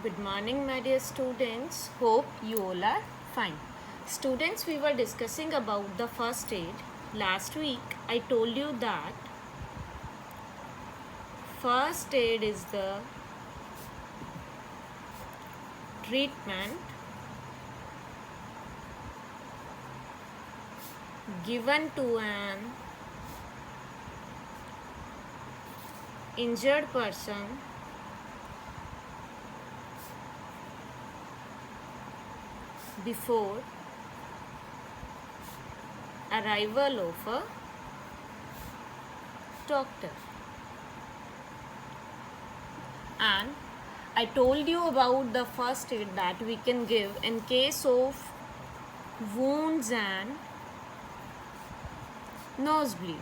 Good morning, my dear students. Hope you all are fine. Students, we were discussing about the first aid. Last week, I told you that first aid is the treatment given to an injured person before arrival of a doctor. And I told you about the first aid that we can give in case of wounds and nosebleed.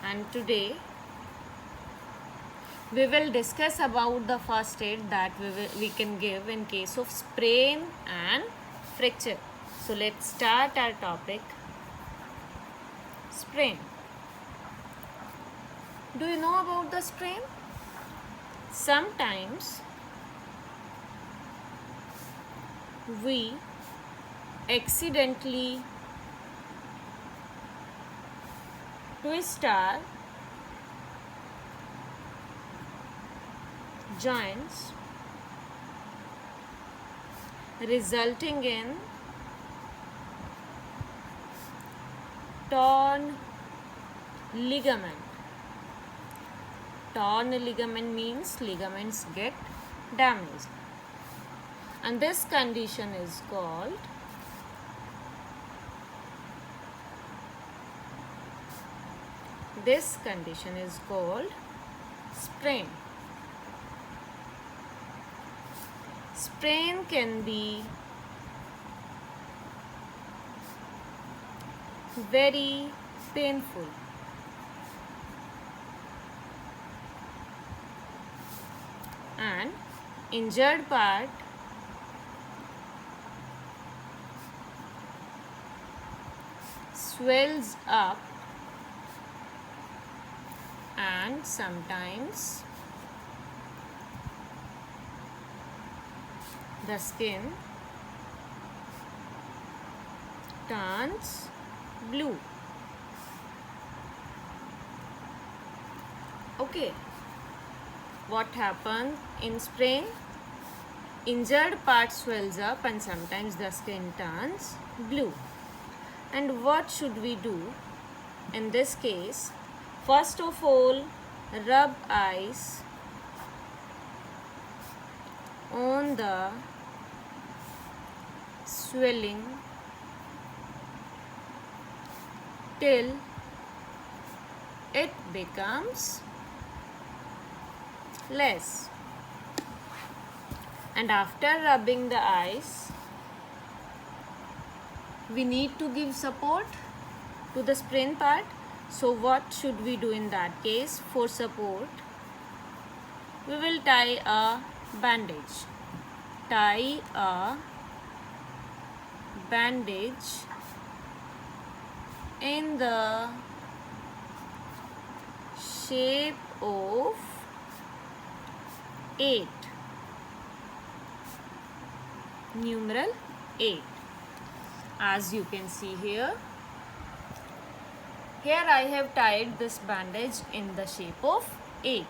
And today we will discuss about the first aid that we can give in case of sprain and fracture. So let's start our topic, sprain. Do you know about the sprain? Sometimes we accidentally twist our joints, resulting in torn ligament. Torn ligament means ligaments get damaged, and this condition is called sprain. Sprain can be very painful. And injured part swells up, and sometimes the skin turns blue. Okay, what happens in sprain? Injured part swells up and sometimes the skin turns blue. And what should we do in this case? First of all, rub ice on the swelling till it becomes less. And after rubbing the ice, we need to give support to the sprain part. So what should we do in that case? For support, we will tie a bandage. Tie a bandage in the shape of 8. Numeral 8. As you can see here. Here I have tied this bandage in the shape of 8.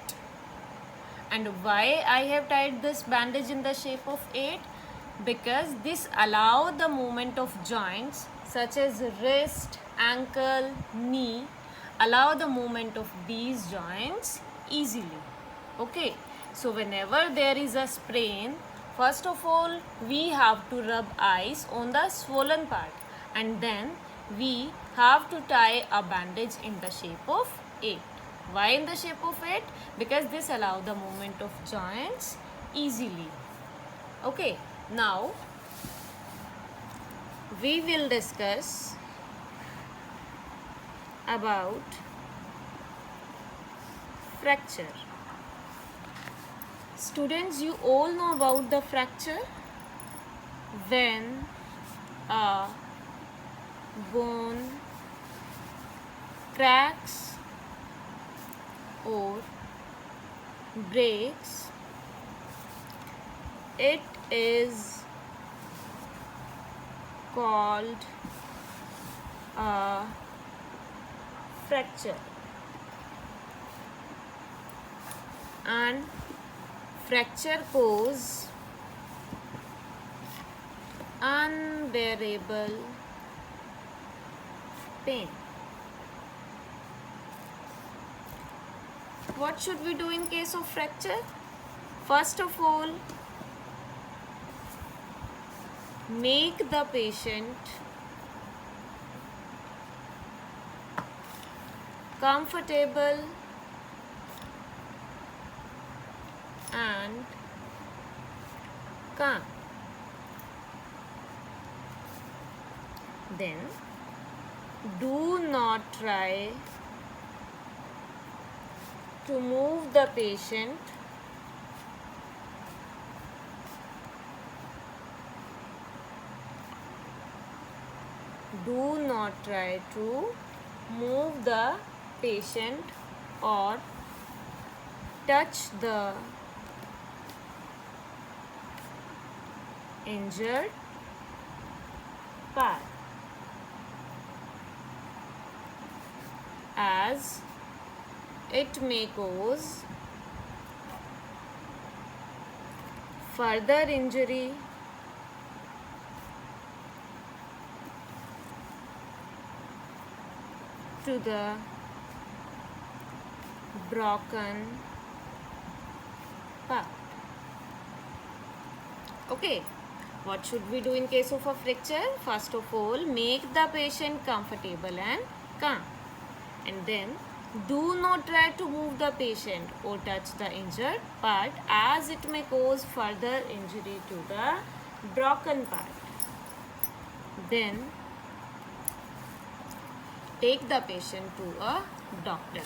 And why I have tied this bandage in the shape of 8? Because this allows the movement of joints such as wrist, ankle, knee, allow the movement of these joints easily. Okay, so whenever there is a sprain, first of all we have to rub ice on the swollen part, and then we have to tie a bandage in the shape of 8. Why in the shape of 8? Because this allows the movement of joints easily. Okay, now we will discuss about fracture. Students, you all know about the fracture. When a bone cracks or breaks, it is called a fracture. And fracture cause unbearable pain. What should we do in case of fracture? First of all, make the patient comfortable and calm. Then do not try to move the patient or touch the injured part, as it may cause further injury to the broken part. Okay, what should we do in case of a fracture? First of all, make the patient comfortable and calm, and then do not try to move the patient or touch the injured part, as it may cause further injury to the broken part. Then take the patient to a doctor.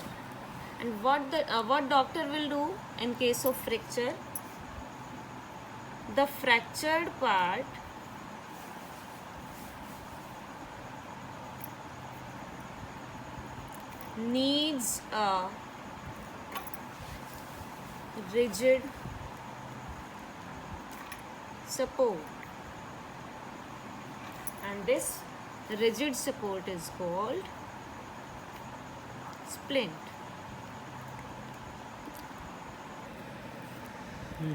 And what doctor will do in case of fracture? The fractured part needs a rigid support, and this rigid support is called splint.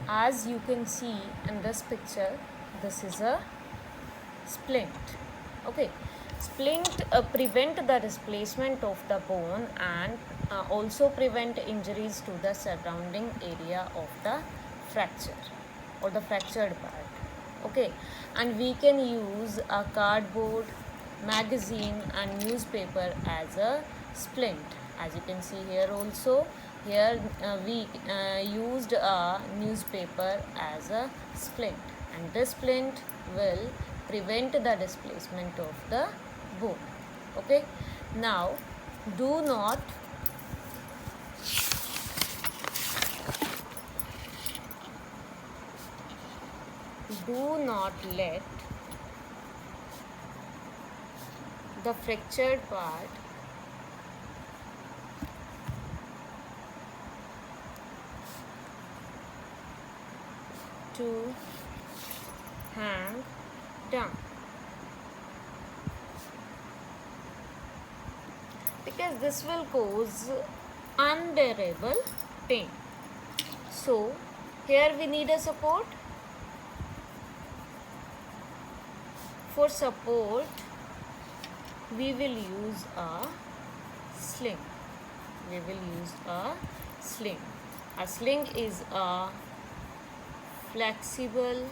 As you can see in this picture, this is a splint. Okay, splint prevent the displacement of the bone and also prevent injuries to the surrounding area of the fracture or the fractured part. Okay, and we can use a cardboard, magazine and newspaper as a splint. As you can see here also, here we used a newspaper as a splint, and this splint will prevent the displacement of the bone. Okay, now do not let the fractured part to hang down, because this will cause unbearable pain. So here we need a support. For support, we will use a sling. A sling is a flexible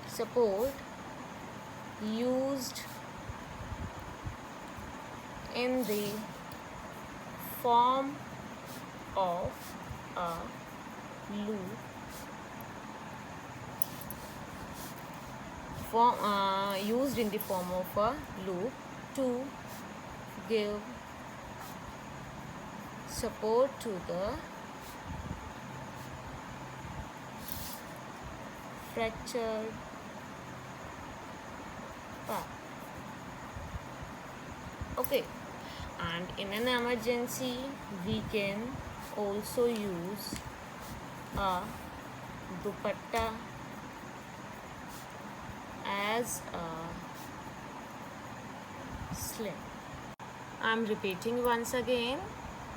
support used in the form of a loop used in the form of a loop to give support to the fractured part. Okay, And in an emergency we can also use a dupatta as a sling. I'm repeating once again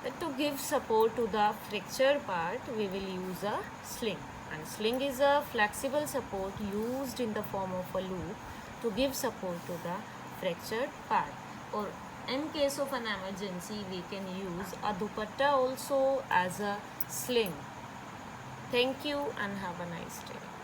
that to give support to the fractured part we will use a sling, and sling is a flexible support used in the form of a loop to give support to the fractured part. Or in case of an emergency we can use a dupatta also as a sling. Thank you and have a nice day.